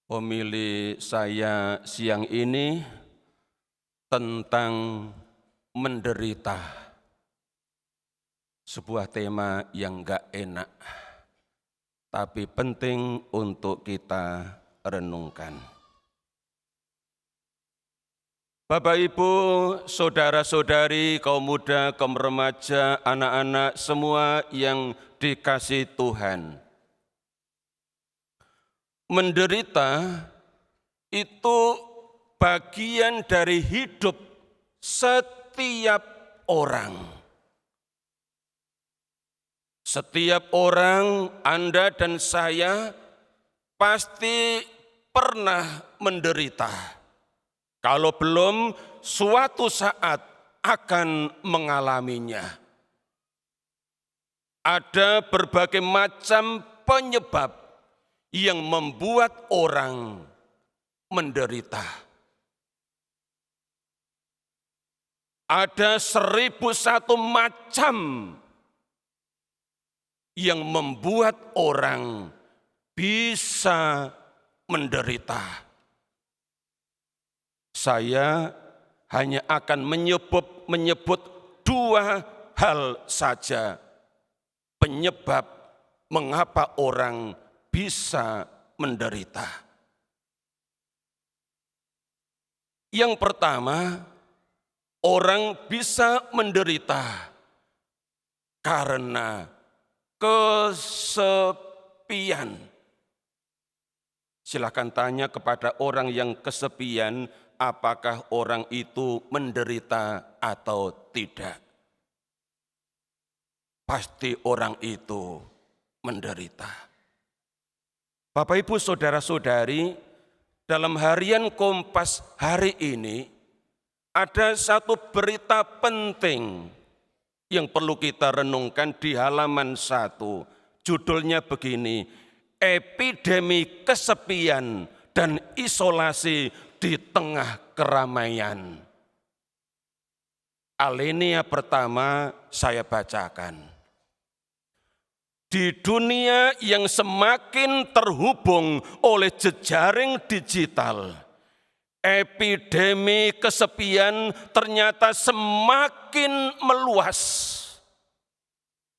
Homili saya siang ini tentang menderita, sebuah tema yang enggak enak, tapi penting untuk kita renungkan. Bapak, Ibu, saudara-saudari, kaum muda, kaum remaja, anak-anak, semua yang dikasihi Tuhan. Menderita itu bagian dari hidup setiap orang. Setiap orang, Anda dan saya, pasti pernah menderita. Kalau belum, suatu saat akan mengalaminya. Ada berbagai macam penyebab yang membuat orang menderita. Ada 1001 macam yang membuat orang bisa menderita. Saya hanya akan menyebut dua hal saja penyebab mengapa orang bisa menderita. Yang pertama, orang bisa menderita karena kesepian. Silakan tanya kepada orang yang kesepian, apakah orang itu menderita atau tidak. Pasti orang itu menderita. Bapak, Ibu, saudara-saudari, dalam harian Kompas hari ini ada satu berita penting yang perlu kita renungkan di halaman 1. Judulnya begini, epidemi kesepian dan isolasi di tengah keramaian. Alinea pertama saya bacakan. Di dunia yang semakin terhubung oleh jejaring digital, epidemi kesepian ternyata semakin meluas,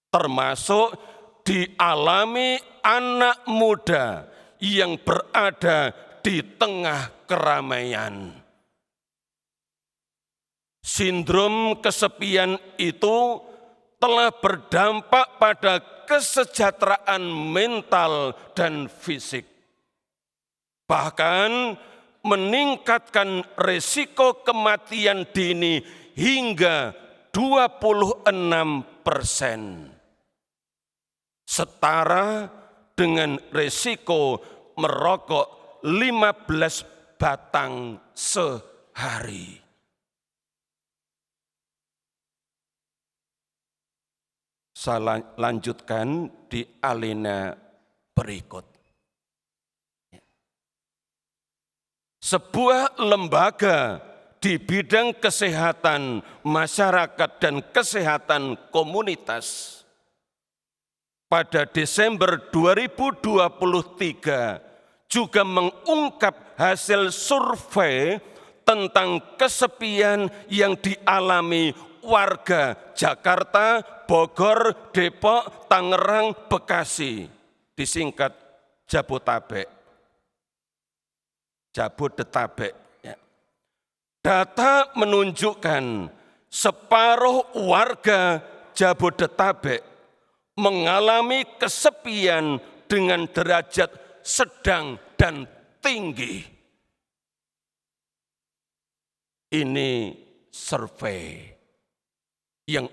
termasuk dialami anak muda yang berada di tengah keramaian. Sindrom kesepian itu telah berdampak pada kesejahteraan mental dan fisik. Bahkan meningkatkan risiko kematian dini hingga 26%. Setara dengan risiko merokok 15 batang sehari. Saya lanjutkan di alinea berikut. Sebuah lembaga di bidang kesehatan masyarakat dan kesehatan komunitas pada Desember 2023 juga mengungkap hasil survei tentang kesepian yang dialami warga Jakarta, Bogor, Depok, Tangerang, Bekasi, disingkat Jabodetabek. Data menunjukkan separuh warga Jabodetabek mengalami kesepian dengan derajat sedang dan tinggi. Ini survei yang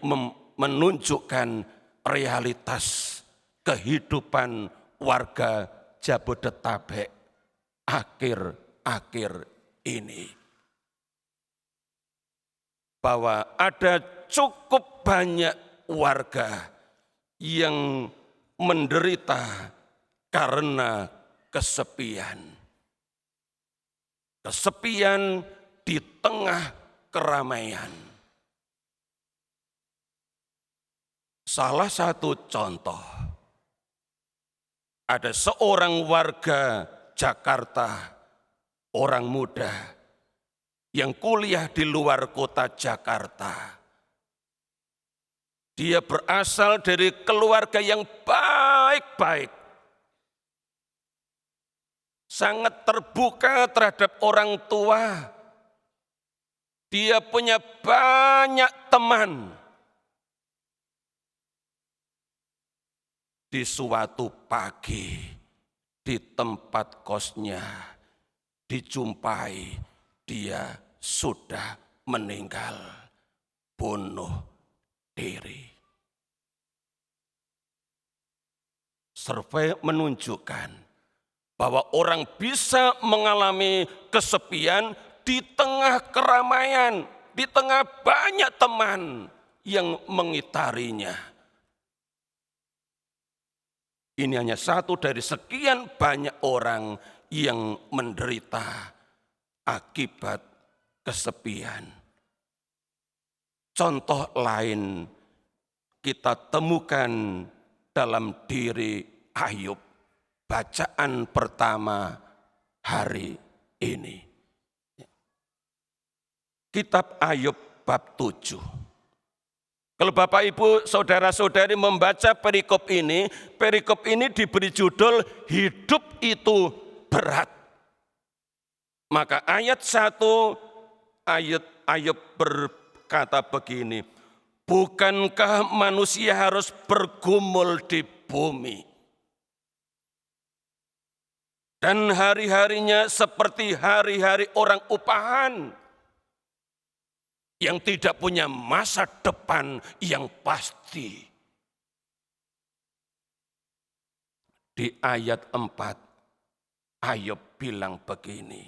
menunjukkan realitas kehidupan warga Jabodetabek akhir-akhir ini. Bahwa ada cukup banyak warga yang menderita karena kesepian. Kesepian di tengah keramaian. Salah satu contoh, ada seorang warga Jakarta, orang muda yang kuliah di luar kota Jakarta. Dia berasal dari keluarga yang baik-baik, sangat terbuka terhadap orang tua. Dia punya banyak teman. Di suatu pagi, di tempat kosnya, dijumpai dia sudah meninggal, bunuh diri. Survei menunjukkan bahwa orang bisa mengalami kesepian di tengah keramaian, di tengah banyak teman yang mengitarinya. Ini hanya satu dari sekian banyak orang yang menderita akibat kesepian. Contoh lain kita temukan dalam diri Ayub, bacaan pertama hari ini. Kitab Ayub bab 7. Kalau Bapak Ibu saudara-saudari membaca perikop ini diberi judul hidup itu berat. Maka ayat 1 Ayub berkata begini, bukankah manusia harus bergumul di bumi? Dan hari-harinya seperti hari-hari orang upahan yang tidak punya masa depan yang pasti. Di ayat 4, Ayub bilang begini,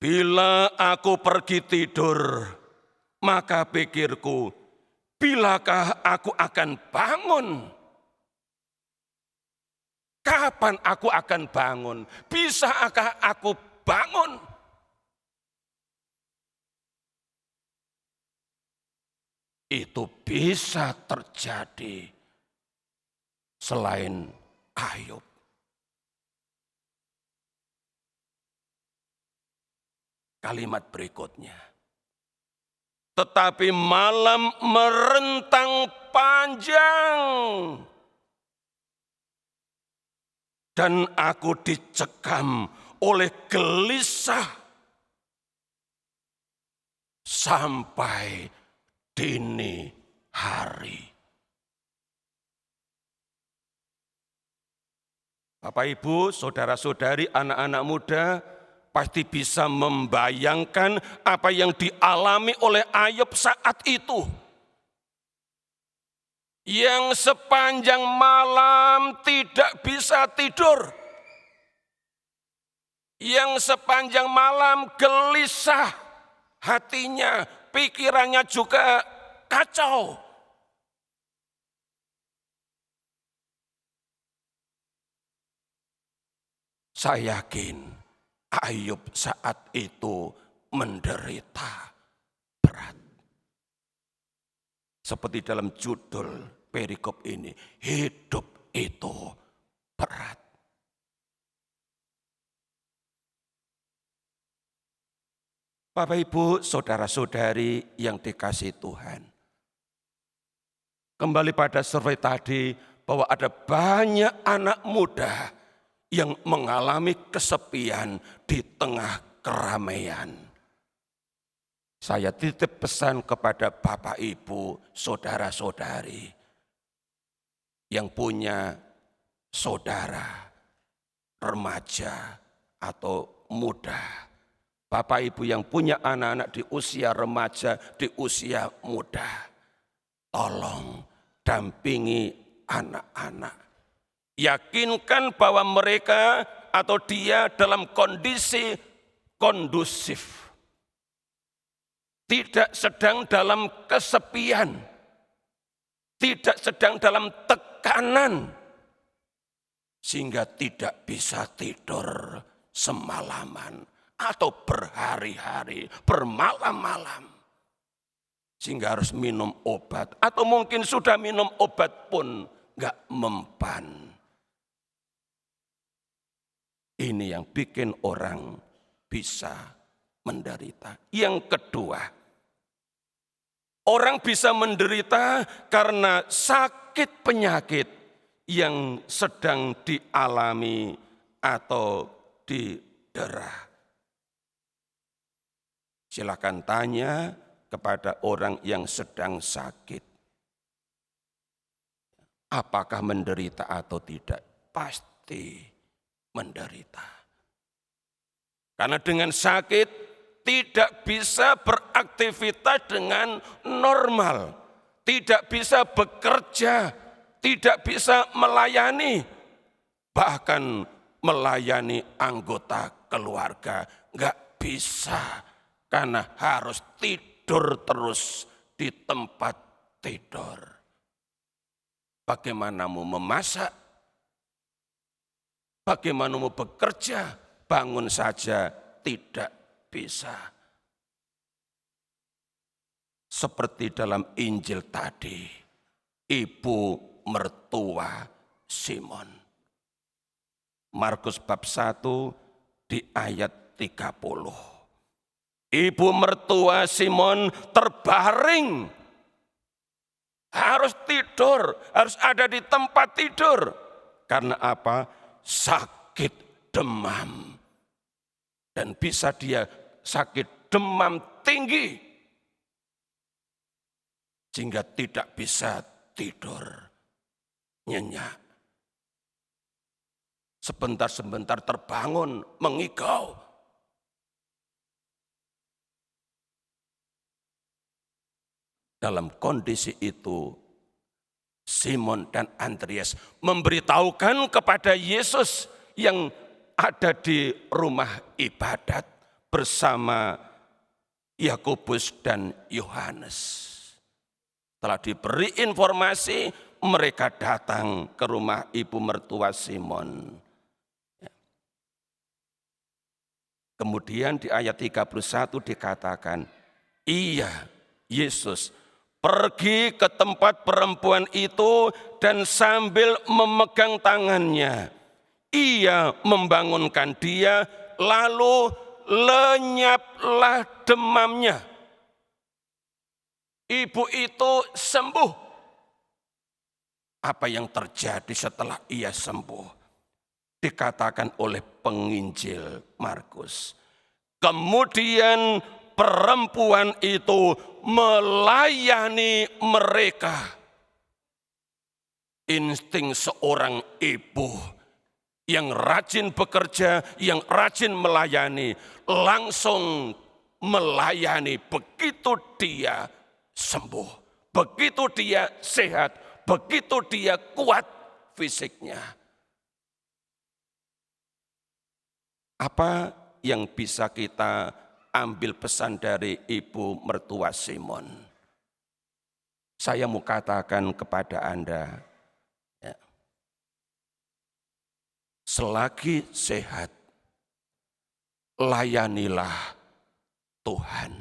bila aku pergi tidur, maka pikirku, bilakah aku akan bangun? Kapan aku akan bangun? Bisakah aku bangun? Itu bisa terjadi selain Ayub. Kalimat berikutnya. Tetapi malam merentang panjang dan aku dicekam oleh gelisah sampai dini hari. Bapak Ibu, saudara-saudari, anak-anak muda pasti bisa membayangkan apa yang dialami oleh Ayub saat itu. Yang sepanjang malam tidak bisa tidur. Yang sepanjang malam gelisah hatinya, pikirannya juga kacau. Saya yakin Ayub saat itu menderita berat. Seperti dalam judul perikop ini, hidup itu berat. Bapak Ibu, saudara-saudari yang dikasihi Tuhan. Kembali pada survei tadi bahwa ada banyak anak muda yang mengalami kesepian di tengah keramaian. Saya titip pesan kepada Bapak Ibu, saudara-saudari yang punya saudara, remaja atau muda. Bapak Ibu yang punya anak-anak di usia remaja, di usia muda, tolong dampingi anak-anak. Yakinkan bahwa mereka atau dia dalam kondisi kondusif. Tidak sedang dalam kesepian. Tidak sedang dalam tekanan. Sehingga tidak bisa tidur semalaman. Atau berhari-hari, bermalam-malam. Sehingga harus minum obat. Atau mungkin sudah minum obat pun gak mempan. Ini yang bikin orang bisa menderita. Yang kedua, orang bisa menderita karena sakit penyakit yang sedang dialami atau didera. Silakan tanya kepada orang yang sedang sakit. Apakah menderita atau tidak? Pasti menderita. Karena dengan sakit tidak bisa beraktivitas dengan normal, tidak bisa bekerja, tidak bisa melayani, bahkan melayani anggota keluarga nggak bisa karena harus tidur terus di tempat tidur. Bagaimana mau memasak? Bagaimana mau bekerja? Bangun saja tidak bisa. Seperti dalam Injil tadi, ibu mertua Simon. Markus bab 1 di ayat 30. Ibu mertua Simon terbaring. Harus tidur, harus ada di tempat tidur. Karena apa? Sakit demam. Dan bisa dia sakit demam tinggi. Sehingga tidak bisa tidur nyenyak. Sebentar-sebentar terbangun, mengigau. Dalam kondisi itu, Simon dan Andreas memberitahukan kepada Yesus yang ada di rumah ibadat bersama Yakobus dan Yohanes. Setelah diberi informasi, mereka datang ke rumah ibu mertua Simon. Kemudian di ayat 31 dikatakan, iya, Yesus pergi ke tempat perempuan itu dan sambil memegang tangannya, ia membangunkan dia, lalu lenyaplah demamnya. Ibu itu sembuh. Apa yang terjadi setelah ia sembuh? Dikatakan oleh penginjil Markus. Kemudian perempuan itu melayani mereka. Insting seorang ibu yang rajin bekerja, yang rajin melayani, langsung melayani begitu dia sembuh, begitu dia sehat, begitu dia kuat fisiknya. Apa yang bisa kita ambil pesan dari ibu mertua Simon? Saya mau katakan kepada Anda, ya, selagi sehat, layanilah Tuhan.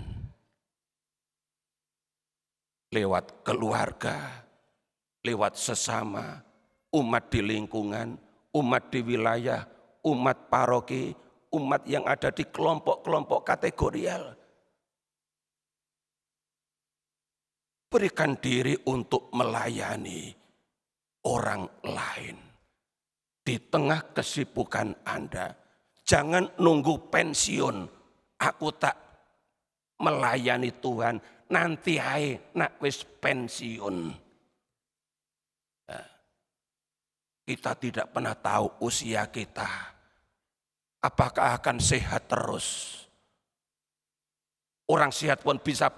Lewat keluarga, lewat sesama, umat di lingkungan, umat di wilayah, umat paroki, umat yang ada di kelompok-kelompok kategorial. Berikan diri untuk melayani orang lain. Di tengah kesibukan Anda, jangan nunggu pensiun. Aku tak melayani Tuhan, nanti ae nak wis pensiun. Nah, kita tidak pernah tahu usia kita. Apakah akan sehat terus? Orang sehat pun bisa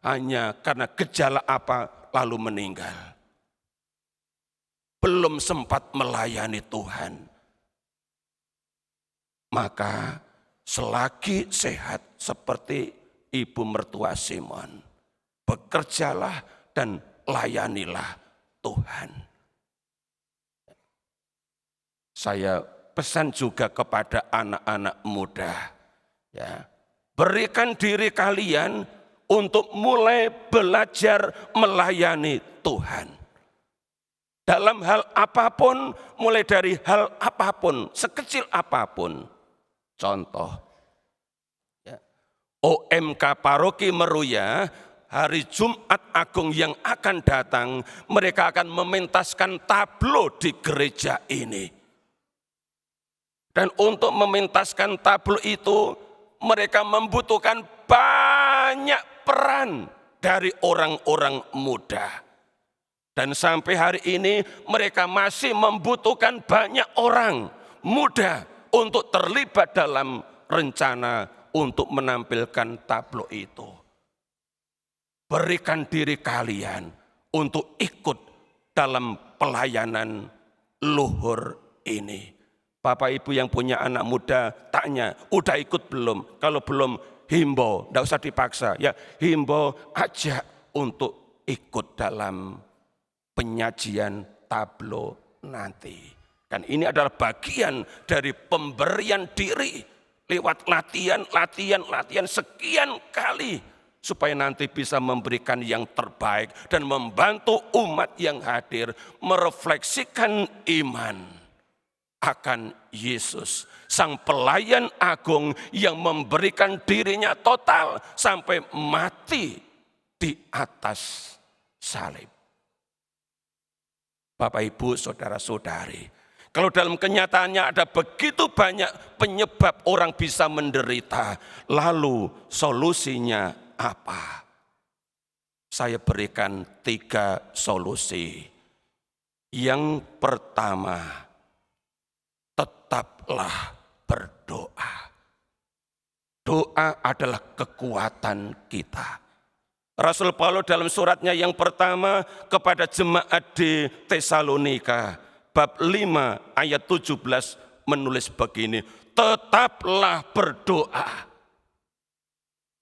hanya karena gejala apa lalu meninggal. Belum sempat melayani Tuhan. Maka selagi sehat seperti ibu mertua Simon, bekerjalah dan layanilah Tuhan. Saya pesan juga kepada anak-anak muda, ya, berikan diri kalian untuk mulai belajar melayani Tuhan. Dalam hal apapun, mulai dari hal apapun, sekecil apapun. Contoh, ya, OMK Paroki Meruya, hari Jumat Agung yang akan datang, mereka akan mementaskan tablo di gereja ini. Dan untuk mementaskan tablo itu, mereka membutuhkan banyak peran dari orang-orang muda. Dan sampai hari ini mereka masih membutuhkan banyak orang muda untuk terlibat dalam rencana untuk menampilkan tablo itu. Berikan diri kalian untuk ikut dalam pelayanan luhur ini. Bapak Ibu yang punya anak muda tanya, udah ikut belum? Kalau belum, himbau, tidak usah dipaksa. Ya, himbau ajak untuk ikut dalam penyajian tablo nanti. Kan ini adalah bagian dari pemberian diri lewat latihan sekian kali supaya nanti bisa memberikan yang terbaik dan membantu umat yang hadir merefleksikan iman akan Yesus, sang pelayan agung yang memberikan dirinya total sampai mati di atas salib. Bapak, Ibu, saudara-saudari, kalau dalam kenyataannya ada begitu banyak penyebab orang bisa menderita, lalu solusinya apa? Saya berikan 3 solusi. Yang pertama, tetaplah berdoa. Doa adalah kekuatan kita. Rasul Paulus dalam suratnya yang pertama kepada jemaat di Tesalonika, bab 5 ayat 17 menulis begini, tetaplah berdoa.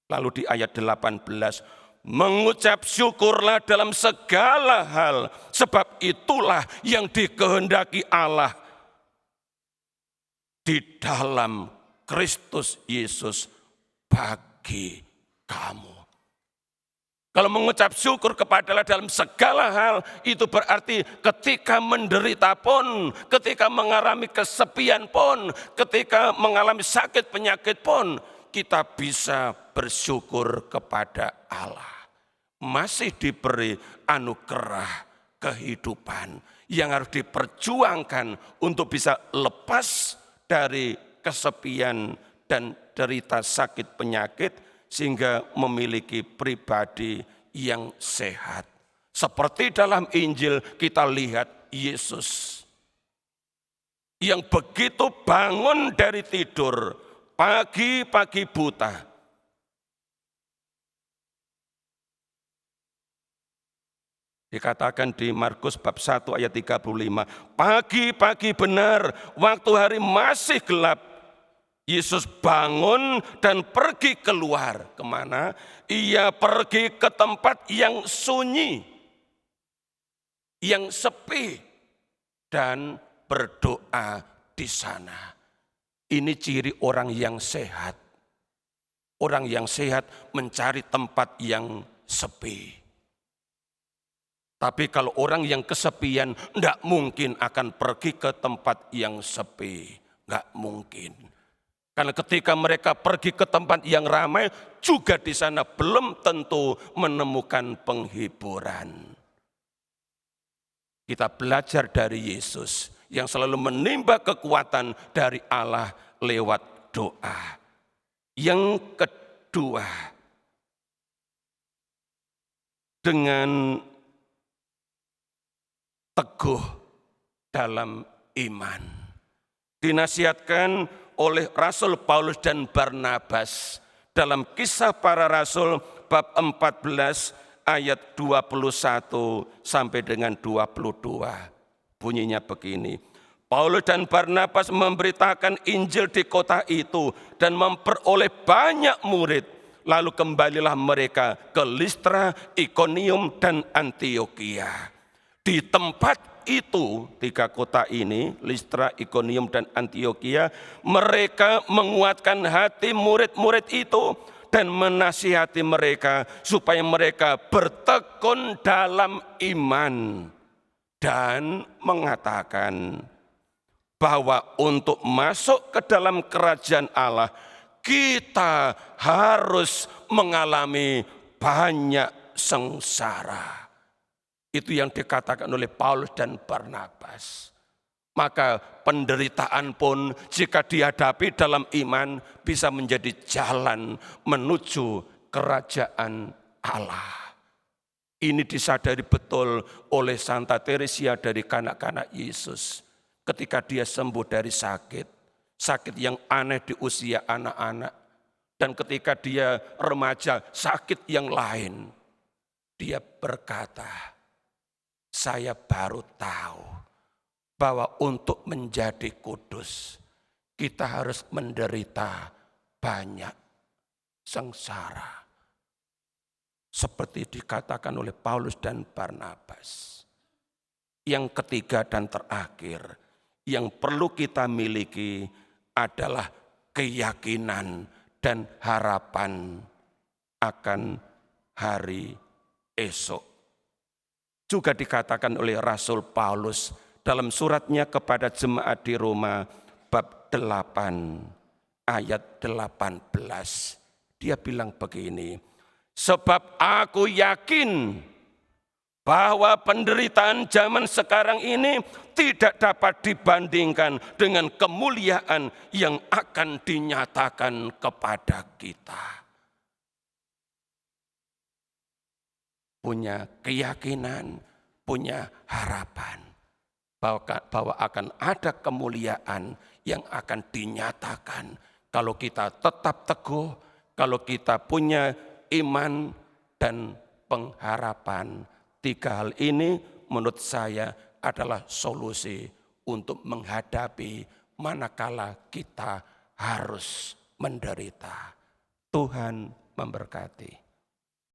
Lalu di ayat 18, mengucap syukurlah dalam segala hal, sebab itulah yang dikehendaki Allah di dalam Kristus Yesus bagi kamu. Kalau mengucap syukur kepada Allah dalam segala hal, itu berarti ketika menderita pun, ketika mengalami kesepian pun, ketika mengalami sakit penyakit pun, kita bisa bersyukur kepada Allah. Masih diberi anugerah kehidupan yang harus diperjuangkan untuk bisa lepas dari kesepian dan derita sakit penyakit, sehingga memiliki pribadi yang sehat. Seperti dalam Injil kita lihat Yesus yang begitu bangun dari tidur, pagi-pagi buta. Dikatakan di Markus bab 1 ayat 35, pagi-pagi benar, waktu hari masih gelap, Yesus bangun dan pergi keluar. Kemana? Ia pergi ke tempat yang sunyi, yang sepi, dan berdoa di sana. Ini ciri orang yang sehat. Orang yang sehat mencari tempat yang sepi. Tapi kalau orang yang kesepian, tidak mungkin akan pergi ke tempat yang sepi. Tidak mungkin. Karena ketika mereka pergi ke tempat yang ramai, juga di sana belum tentu menemukan penghiburan. Kita belajar dari Yesus yang selalu menimba kekuatan dari Allah lewat doa. Yang kedua, dengan teguh dalam iman. Dinasihatkan oleh Rasul Paulus dan Barnabas dalam Kisah Para Rasul bab 14 ayat 21 sampai dengan 22. Bunyinya begini, Paulus dan Barnabas memberitakan Injil di kota itu dan memperoleh banyak murid. Lalu kembalilah mereka ke Listra, Ikonium, dan Antiokhia. Di tempat itu, 3 kota ini, Listra, Ikonium, dan Antiokhia, mereka menguatkan hati murid-murid itu dan menasihati mereka supaya mereka bertekun dalam iman dan mengatakan bahwa untuk masuk ke dalam kerajaan Allah, kita harus mengalami banyak sengsara. Itu yang dikatakan oleh Paulus dan Barnabas. Maka penderitaan pun jika dihadapi dalam iman bisa menjadi jalan menuju kerajaan Allah. Ini disadari betul oleh Santa Teresia dari kanak-kanak Yesus. Ketika dia sembuh dari sakit yang aneh di usia anak-anak. Dan ketika dia remaja, sakit yang lain. Dia berkata, saya baru tahu bahwa untuk menjadi kudus, kita harus menderita banyak sengsara. Seperti dikatakan oleh Paulus dan Barnabas. Yang ketiga dan terakhir, yang perlu kita miliki adalah keyakinan dan harapan akan hari esok. Juga dikatakan oleh Rasul Paulus dalam suratnya kepada jemaat di Roma bab 8 ayat 18. Dia bilang begini, sebab aku yakin bahwa penderitaan zaman sekarang ini tidak dapat dibandingkan dengan kemuliaan yang akan dinyatakan kepada kita. Punya keyakinan, punya harapan bahwa akan ada kemuliaan yang akan dinyatakan kalau kita tetap teguh, kalau kita punya iman dan pengharapan. 3 hal ini menurut saya adalah solusi untuk menghadapi manakala kita harus menderita. Tuhan memberkati.